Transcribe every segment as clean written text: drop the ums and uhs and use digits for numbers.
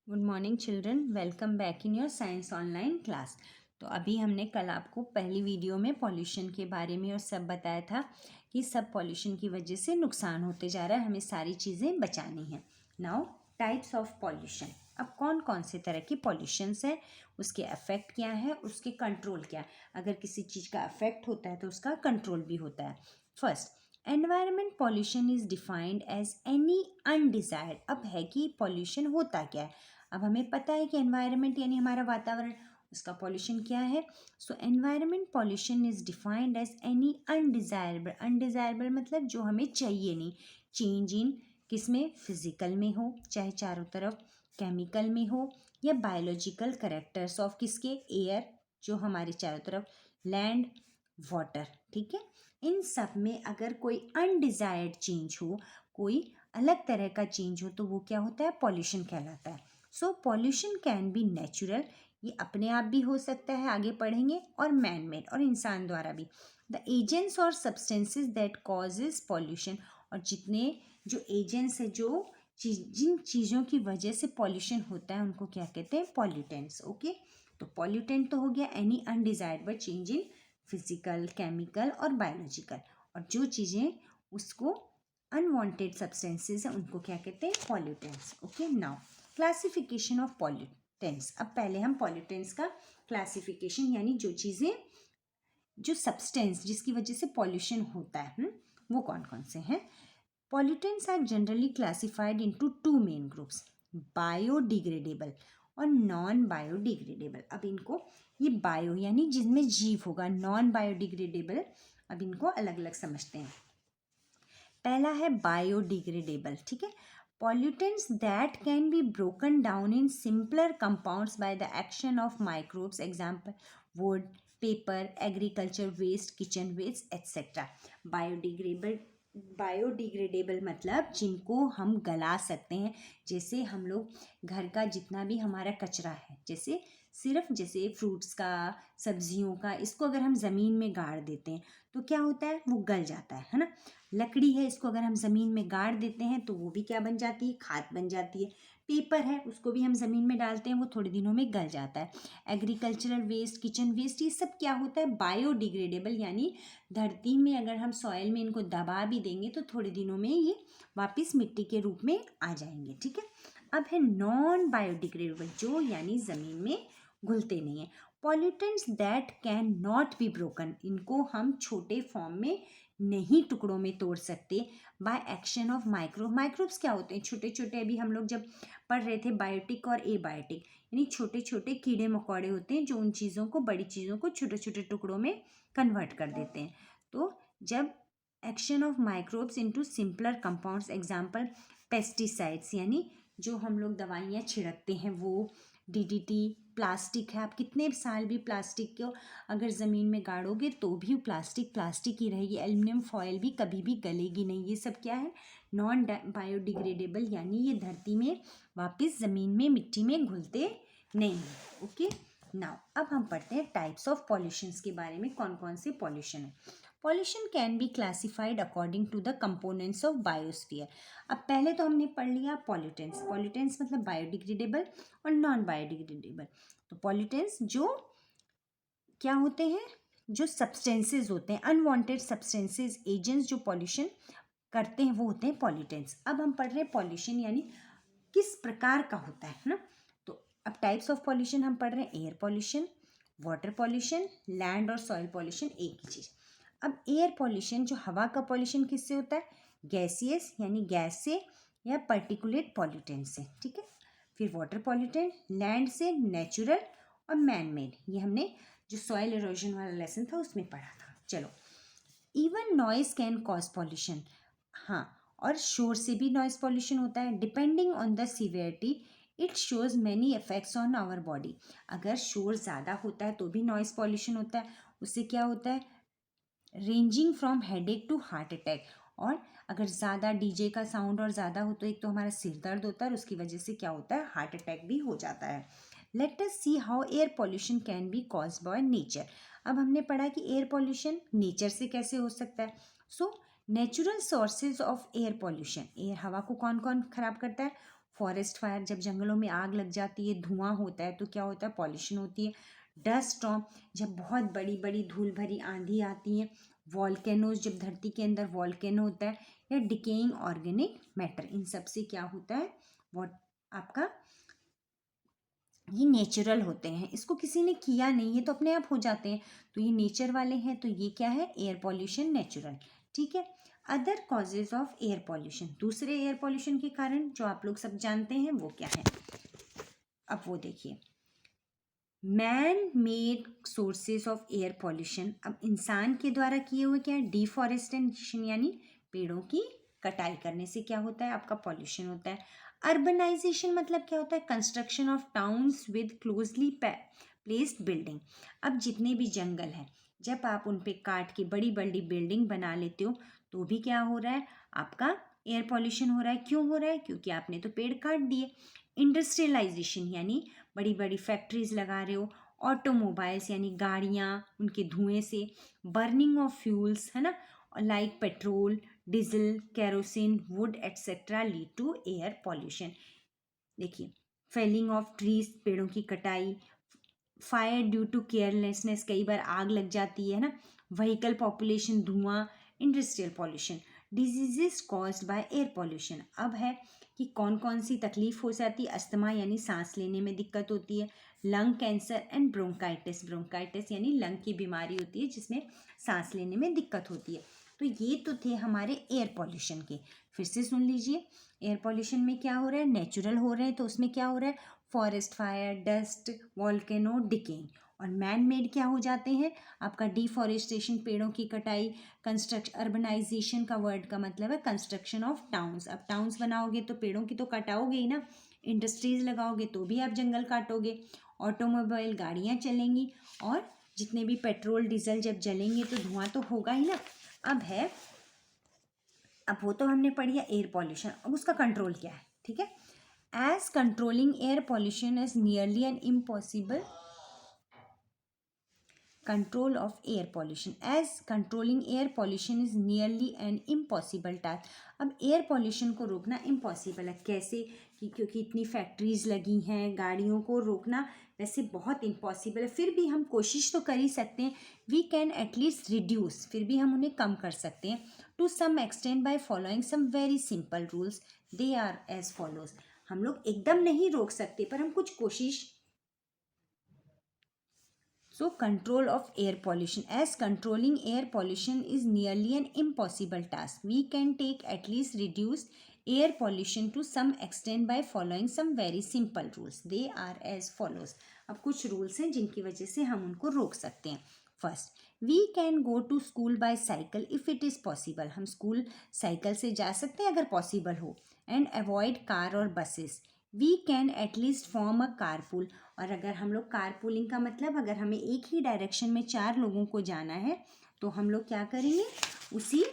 Good morning children, welcome back in your science online class. तो अभी हमने कल आपको पहली वीडियो में पॉल्यूशन के बारे में और सब बताया था कि सब पॉल्यूशन की वजह से नुकसान होते जा रहा है, हमें सारी चीज़ें बचानी है। Now types of pollution. अब कौन कौन से तरह की पॉल्यूशंस है, उसके अफेक्ट क्या है, उसके कंट्रोल क्या है। अगर किसी चीज़ का अफेक्ट होता है तो उसका कंट्रोल भी होता है। First, environment pollution is defined as any undesired. अब है कि पॉल्यूशन होता क्या है। अब हमें पता है कि एनवायरनमेंट यानी हमारा वातावरण, उसका पॉल्यूशन क्या है। So environment pollution is defined as any undesirable. Undesirable मतलब जो हमें चाहिए नहीं। चेंज इन किसमें, फिजिकल में हो, चाहे चारों तरफ केमिकल में हो, या बायोलॉजिकल करेक्टर्स ऑफ किसके, एयर जो हमारे चारों तरफ, लैंड, वाटर। ठीक है, इन सब में अगर कोई अनडिजायर्ड चेंज हो, कोई अलग तरह का चेंज हो, तो वो क्या होता है, पॉल्यूशन कहलाता है। सो पॉल्यूशन कैन बी नेचुरल, ये अपने आप भी हो सकता है, आगे पढ़ेंगे, और मैन मेड और इंसान द्वारा भी। द एजेंट्स और सब्सटेंसेस दैट कॉजेज पॉल्यूशन, और जितने जो एजेंट्स है, जो जिन चीज़ों की वजह से पॉल्यूशन होता है, उनको क्या कहते हैं, पॉल्यूटेंट्स। ओके, तो पॉल्यूटेंट तो हो गया any undesirable change in physical, chemical और बायोलॉजिकल, और जो चीज़ें उसको अनवांटेड सब्सटेंसेस हैं उनको क्या कहते हैं, pollutants. Okay, now classification of pollutants. अब पहले हम पॉल्यूटेंट्स का क्लासिफिकेशन, यानी जो चीज़ें, जो सब्सटेंस जिसकी वजह से पॉल्यूशन होता है, वो कौन कौन से हैं। Pollutants are generally classified into two main groups, biodegradable और नॉन बायोडिग्रेडेबल। अब इनको, ये बायो यानी जिनमें जीव होगा, नॉन बायोडिग्रेडेबल, अब इनको अलग अलग समझते हैं। पहला है बायोडिग्रेडेबल। ठीक है, pollutants that can be broken down in simpler compounds by the action of microbes, example wood, paper, agriculture waste, kitchen waste, etc. Biodegradable, biodegradable मतलब जिनको हम गला सकते हैं। जैसे हम लोग घर का जितना भी हमारा कचरा है, जैसे सिर्फ जैसे फ्रूट्स का, सब्जियों का, इसको अगर हम ज़मीन में गाड़ देते हैं तो क्या होता है, वो गल जाता है ना। लकड़ी है, इसको अगर हम ज़मीन में गाड़ देते हैं तो वो भी क्या बन जाती है, खाद बन जाती है। पेपर है, उसको भी हम ज़मीन में डालते हैं, वो थोड़े दिनों में गल जाता है। एग्रीकल्चरल वेस्ट, किचन वेस्ट, ये सब क्या होता है, बायोडिग्रेडेबल, यानी धरती में अगर हम सॉइल में इनको दबा भी देंगे तो थोड़े दिनों में ये वापस मिट्टी के रूप में आ जाएंगे। ठीक है, अब है नॉन बायोडिग्रेडेबल, जो यानी ज़मीन में घुलते नहीं है। Pollutants that can not be broken, इनको हम छोटे फॉर्म में नहीं टुकड़ों में तोड़ सकते, by action of microbe. Microbes क्या होते हैं, छोटे छोटे, अभी हम लोग जब पढ़ रहे थे बायोटिक और एबायोटिक, यानी छोटे छोटे कीड़े मकोड़े होते हैं जो उन चीज़ों को, बड़ी चीज़ों को छोटे छोटे टुकड़ों में कन्वर्ट कर देते हैं। तो जब action of microbes into simpler compounds, example pesticides, यानी जो हम लोग दवाइयाँ छिड़कते हैं, वो डीडीटी, प्लास्टिक है, आप कितने साल भी प्लास्टिक को अगर ज़मीन में गाड़ोगे तो भी प्लास्टिक प्लास्टिक ही रहेगी। एल्युमिनियम फॉयल भी कभी भी गलेगी नहीं। ये सब क्या है, नॉन बायोडिग्रेडेबल, यानी ये धरती में वापस ज़मीन में, मिट्टी में घुलते नहीं हैं। ओके, नाउ अब हम पढ़ते हैं टाइप्स ऑफ पॉल्यूशंस के बारे में, कौन कौन से पॉल्यूशन है। Pollution can be classified according to the components of biosphere. अब पहले तो हमने पढ़ लिया पॉल्यूटेंट्स। पॉल्यूटेंट्स मतलब बायोडिग्रेडेबल और नॉन बायोडिग्रेडेबल। तो पॉल्यूटेंट्स जो क्या होते हैं, जो सब्सटेंसेस होते हैं, अनवांटेड सब्सटेंसेस, एजेंट्स जो पॉल्यूशन करते हैं, वो होते हैं पॉल्यूटेंट्स। अब हम पढ़ रहे हैं पॉल्यूशन यानी किस प्रकार का होता है ना। तो अब टाइप्स ऑफ पॉल्यूशन हम पढ़ रहे हैं, air pollution, water pollution, land और सॉइल पॉल्यूशन, एक ही चीज़। अब एयर पॉल्यूशन, जो हवा का पॉल्यूशन किससे होता है, गैसियस यानी गैस से, या पर्टिकुलेट पॉल्यूटेंट से। ठीक है, फिर वाटर पॉल्यूटेंट, लैंड से, नेचुरल और मैन मेड, ये हमने जो सॉइल इरोजन वाला लेसन था उसमें पढ़ा था। चलो, even noise can cause pollution. हाँ, और शोर से भी नॉइस पॉल्यूशन होता है। Depending on the severity it shows many effects on our body. अगर शोर ज़्यादा होता है तो भी नॉइस पॉल्यूशन होता है। उससे क्या होता है, ranging from headache to heart attack. और अगर ज़्यादा डीजे का साउंड और ज़्यादा हो तो एक तो हमारा सिर दर्द होता है और उसकी वजह से क्या होता है, हार्ट अटैक भी हो जाता है। Let us see how air pollution can be cause by nature. अब हमने पढ़ा कि एयर पॉल्यूशन नेचर से कैसे हो सकता है। So natural sources of air pollution, air हवा को कौन कौन खराब करता है, फॉरेस्ट फायर, जब जंगलों में आग लग जाती है, धुआं होता है तो क्या होता है, पॉल्यूशन होती है। डस्ट स्टॉर्म, जब बहुत बड़ी बड़ी धूल भरी आंधी आती है। वॉल्केनोज, जब धरती के अंदर वॉल्केनो होता है। या डिकेइंग ऑर्गेनिक मैटर, इन सब से क्या होता है, वॉट आपका ये नेचुरल होते हैं, इसको किसी ने किया नहीं है तो अपने आप हो जाते हैं, तो ये नेचर वाले हैं, तो ये क्या है, एयर पॉल्यूशन नेचुरल। ठीक है। Other causes of air pollution, दूसरे एयर पॉल्यूशन के कारण जो आप लोग सब जानते हैं वो क्या है, अब वो देखिए। Man made sources of air pollution, अब इंसान के द्वारा किए हुए क्या है, डिफॉरेस्टेशन यानी पेड़ों की कटाई करने से क्या होता है, आपका पॉल्यूशन होता है। अर्बनाइजेशन मतलब क्या होता है, construction of towns with closely placed building, अब जितने भी जंगल हैं जब आप उन पे काट के बड़ी बड़ी बिल्डिंग बना लेते हो तो भी क्या हो रहा है, आपका एयर पॉल्यूशन हो रहा है। क्यों हो रहा है, क्योंकि आपने तो पेड़ काट दिए। इंडस्ट्रियलाइजेशन यानी बड़ी बड़ी फैक्ट्रीज लगा रहे हो। ऑटोमोबाइल्स यानी गाड़ियाँ, उनके धुएं से। बर्निंग ऑफ फ्यूल्स, है ना, like petrol, diesel, kerosene, wood etcetera lead to air pollution. देखिए, फेलिंग ऑफ ट्रीज, पेड़ों की कटाई। फायर ड्यू टू केयरलेसनेस, कई बार आग लग जाती है ना। व्हीकल पॉपुलेशन, धुआं। Industrial pollution. Diseases caused by air pollution, अब है कि कौन कौन सी तकलीफ हो जाती है, अस्थमा यानी सांस लेने में दिक्कत होती है। Lung cancer and bronchitis, bronchitis यानी लंग की बीमारी होती है जिसमें सांस लेने में दिक्कत होती है। तो ये तो थे हमारे एयर पॉल्यूशन के। फिर से सुन लीजिए, एयर पॉल्यूशन में क्या हो रहा है, नेचुरल हो रहे हैं, तो उसमें क्या हो रहा है, forest fire, dust, volcano, decaying. और मैन मेड क्या हो जाते हैं, आपका डिफॉरेस्टेशन, पेड़ों की कटाई। कंस्ट्रक्शन, अर्बनाइजेशन का वर्ड का मतलब है कंस्ट्रक्शन ऑफ टाउन्स, अब टाउन्स बनाओगे तो पेड़ों की तो कटाओगे ही ना। इंडस्ट्रीज लगाओगे तो भी आप जंगल काटोगे। ऑटोमोबाइल, गाड़ियाँ चलेंगी, और जितने भी पेट्रोल डीजल जब जलेंगे तो धुआं तो होगा ही ना। अब है, अब वो तो हमने पढ़ी है एयर पॉल्यूशन, अब उसका कंट्रोल क्या है, ठीक है। As controlling air pollution is nearly an impossible, control of air pollution, as controlling air pollution is nearly an impossible task। अब एयर पॉल्यूशन को रोकना इम्पॉसिबल है, कैसे, कि क्योंकि इतनी फैक्ट्रीज लगी हैं, गाड़ियों को रोकना वैसे बहुत इम्पॉसिबल है, फिर भी हम कोशिश तो कर ही सकते हैं। वी कैन एटलीस्ट रिड्यूस, फिर भी हम उन्हें कम कर सकते हैं। To some extent by following some very simple rules, they are as follows. हम लोग एकदम नहीं रोक सकते पर हम कुछ कोशिश। So control of air pollution, as controlling air pollution is nearly an impossible task, we can take at least reduce air pollution to some extent by following some very simple rules, they are as follows। अब कुछ rules हैं जिनकी वजह से हम उनको रोक सकते हैं। First, we can go to school by cycle if it is possible, हम स्कूल साइकिल से जा सकते हैं अगर पॉसिबल हो। एंड अवॉइड कार और buses, we can at least form a carpool, और अगर हम लोग कारपूलिंग का मतलब, अगर हमें एक ही डायरेक्शन में 4 लोगों को जाना है तो हम लोग क्या करेंगे, उसी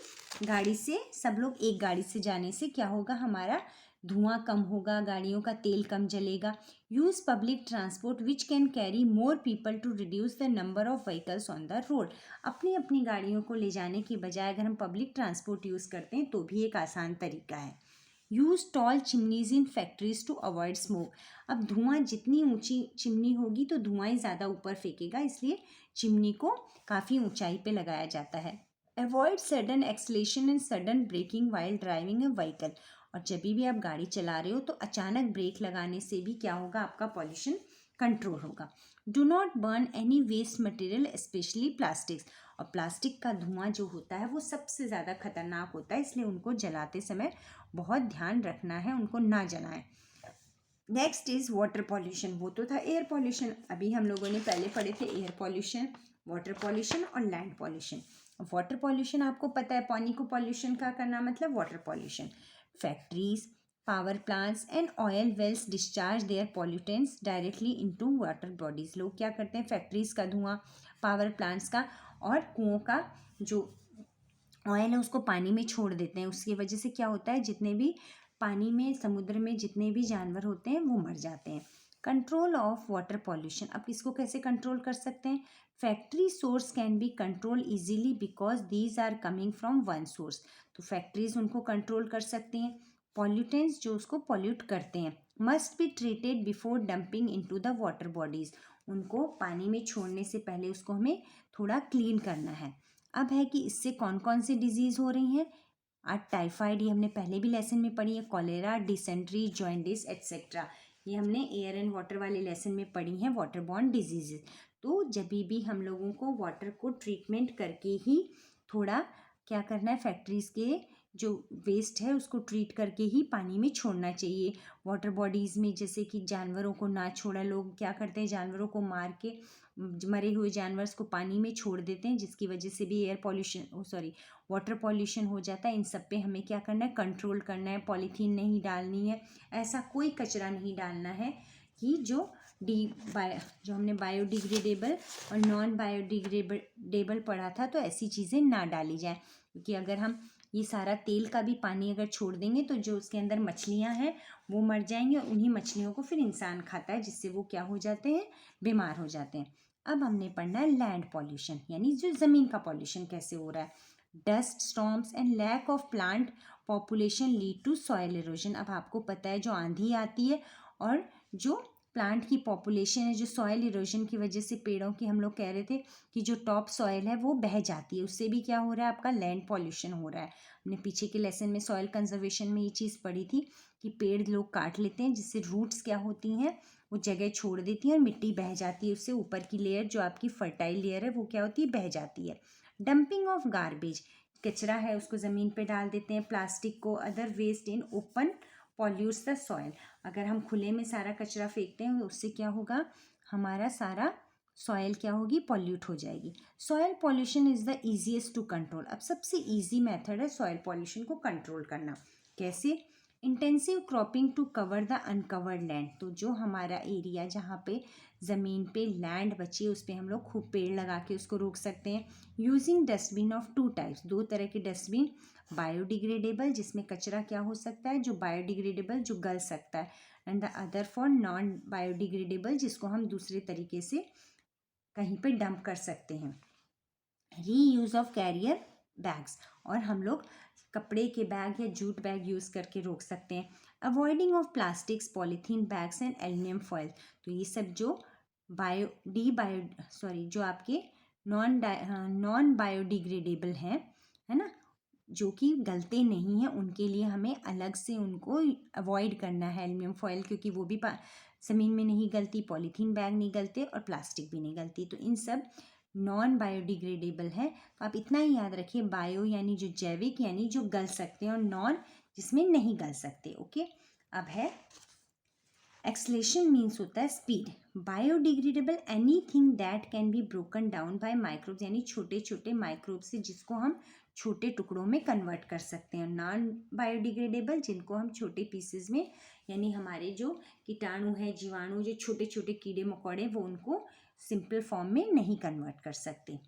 गाड़ी से, सब लोग एक गाड़ी से जाने से क्या होगा, हमारा धुआं कम होगा, गाड़ियों का तेल कम जलेगा। Use public transport which can carry more people to reduce the number of vehicles on the road, अपनी अपनी गाड़ियों को ले जाने की बजाय अगर हम पब्लिक ट्रांसपोर्ट यूज़ करते हैं तो भी एक आसान तरीका है। Use tall chimneys in factories to avoid smoke, अब धुआं, जितनी ऊंची चिमनी होगी तो धुआं ही ज़्यादा ऊपर फेंकेगा, इसलिए चिमनी को काफ़ी ऊंचाई पे लगाया जाता है। Avoid sudden acceleration and sudden braking while driving a vehicle, और जब भी आप गाड़ी चला रहे हो तो अचानक ब्रेक लगाने से भी क्या होगा, आपका पॉल्यूशन कंट्रोल होगा। Do not burn any waste material specially plastics, और प्लास्टिक का धुआं जो होता है वो सबसे ज़्यादा खतरनाक होता है, इसलिए उनको जलाते समय बहुत ध्यान रखना है, उनको ना जलाएं। नेक्स्ट इज़ वाटर पॉल्यूशन, वो तो था एयर पॉल्यूशन, अभी हम लोगों ने पहले पढ़े थे एयर पॉल्यूशन, वाटर पॉल्यूशन और लैंड पॉल्यूशन। वाटर पॉल्यूशन आपको पता है, पानी को पॉल्यूशन का करना मतलब water pollution. Factories, power plants and oil wells discharge their pollutants directly into water bodies, लोग क्या करते हैं, फैक्ट्रीज का धुआं, पावर प्लांट्स का और कुओं का जो ऑयल है उसको पानी में छोड़ देते हैं, उसकी वजह से क्या होता है, जितने भी पानी में, समुद्र में जितने भी जानवर होते हैं वो मर जाते हैं। कंट्रोल ऑफ वाटर पॉल्यूशन, अब इसको कैसे कंट्रोल कर सकते हैं, factory source can be control easily because these are coming from one source, तो फैक्ट्रीज उनको कंट्रोल कर सकते हैं। पॉल्यूटेंट्स जो उसको पॉल्यूट करते हैं, must be treated before dumping into the water bodies. उनको पानी में छोड़ने से पहले उसको हमें थोड़ा क्लीन करना है। अब है कि इससे कौन कौन सी डिजीज़ हो रही हैं। टाइफाइड, ये हमने पहले भी लेसन में पढ़ी है। कॉलेरा, डिसेंट्री, जॉइंडिस एट्सेट्रा, ये हमने एयर एंड वाटर वाले लेसन में पढ़ी हैं, वाटर बॉर्न डिजीजेज। तो जब भी हम लोगों को वाटर को ट्रीटमेंट करके ही थोड़ा क्या करना है, फैक्ट्रीज़ के जो वेस्ट है उसको ट्रीट करके ही पानी में छोड़ना चाहिए। वाटर बॉडीज़ में जैसे कि जानवरों को ना छोड़ा, लोग क्या करते हैं, जानवरों को मार के मरे हुए जानवर को पानी में छोड़ देते हैं, जिसकी वजह से भी एयर पॉल्यूशन वाटर पॉल्यूशन हो जाता है। इन सब पे हमें क्या करना है, कंट्रोल करना है। पॉलीथीन नहीं डालनी है, ऐसा कोई कचरा नहीं डालना है कि जो हमने बायोडिग्रेडेबल और नॉन बायोडिग्रेडेबल पढ़ा था, तो ऐसी चीज़ें ना डाली जाए। क्योंकि अगर हम ये सारा तेल का भी पानी अगर छोड़ देंगे तो जो उसके अंदर मछलियाँ हैं वो मर जाएंगी, और उन्हीं मछलियों को फिर इंसान खाता है, जिससे वो क्या हो जाते हैं, बीमार हो जाते हैं। अब हमने पढ़ना है लैंड पॉल्यूशन, यानी जो ज़मीन का पॉल्यूशन कैसे हो रहा है। Dust storms and lack of plant population lead to soil erosion. अब आपको पता है जो आंधी आती है और जो प्लांट की पॉपुलेशन है, जो सॉइल इरोजन की वजह से पेड़ों की, हम लोग कह रहे थे कि जो टॉप सॉइल है वो बह जाती है, उससे भी क्या हो रहा है, आपका लैंड पॉल्यूशन हो रहा है। हमने पीछे के लेसन में सॉइल कंजर्वेशन में ये चीज़ पढ़ी थी कि पेड़ लोग काट लेते हैं, जिससे रूट्स क्या होती हैं, वो जगह छोड़ देती है और मिट्टी बह जाती है, उससे ऊपर की लेयर जो आपकी फर्टाइल लेयर है वो क्या होती है, बह जाती है। डंपिंग ऑफ गार्बेज, कचरा है उसको ज़मीन पे डाल देते हैं, प्लास्टिक को, other waste in open pollutes the soil. अगर हम खुले में सारा कचरा फेंकते हैं उससे क्या होगा, हमारा सारा सॉइल क्या होगी, पॉल्यूट हो जाएगी। Soil pollution is the easiest to control. अब सबसे ईजी मेथड है सॉइल पॉल्यूशन को कंट्रोल करना। कैसे? Intensive cropping to cover the uncovered land. तो जो हमारा एरिया जहाँ पे ज़मीन पे लैंड बची है उस पर हम लोग खूब पेड़ लगा के उसको रोक सकते हैं। Using dustbin of two types, दो तरह के डस्टबिन, बायोडिग्रेडेबल जिसमें कचरा क्या हो सकता है, जो बायोडिग्रेडेबल जो गल सकता है, and the other for non biodegradable जिसको हम दूसरे तरीके से कहीं पे डंप कर सकते हैं। रीयूज़ ऑफ कैरियर बैग्स, और हम लोग कपड़े के बैग या जूट बैग यूज़ करके रोक सकते हैं। Avoiding of plastics, polythene bags and aluminium foil. तो ये सब जो जो आपके नॉन बायोडिग्रेडेबल हैं, है ना, जो कि गलते नहीं हैं, उनके लिए हमें अलग से उनको अवॉइड करना है। एल्यूमिनियम फॉइल क्योंकि वो भी ज़मीन में नहीं गलती, पॉलीथीन बैग नहीं गलते और प्लास्टिक भी नहीं गलती, तो इन सब नॉन बायोडिग्रेडेबल है। तो आप इतना ही याद रखिए, बायो यानी जो जैविक, यानी जो गल सकते हैं, और नॉन जिसमें नहीं गल सकते। ओके, अब है एक्सलेशन मीन्स होता है speed. Biodegradable anything that can be broken down by microbes, यानी छोटे छोटे माइक्रोब से जिसको हम छोटे टुकड़ों में कन्वर्ट कर सकते हैं। नॉन बायोडिग्रेडेबल जिनको हम छोटे पीसेस में, यानी हमारे जो कीटाणु हैं, जीवाणु, जो छोटे छोटे कीड़े मकोड़े, वो उनको सिंपल फॉर्म में नहीं कन्वर्ट कर सकते।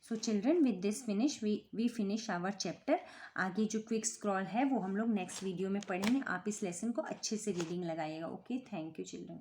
So children, with this we finish our chapter. आगे जो क्विक स्क्रॉल है वो हम लोग नेक्स्ट वीडियो में पढ़ेंगे। आप इस लेसन को अच्छे से रीडिंग लगाइएगा। Okay, thank you children.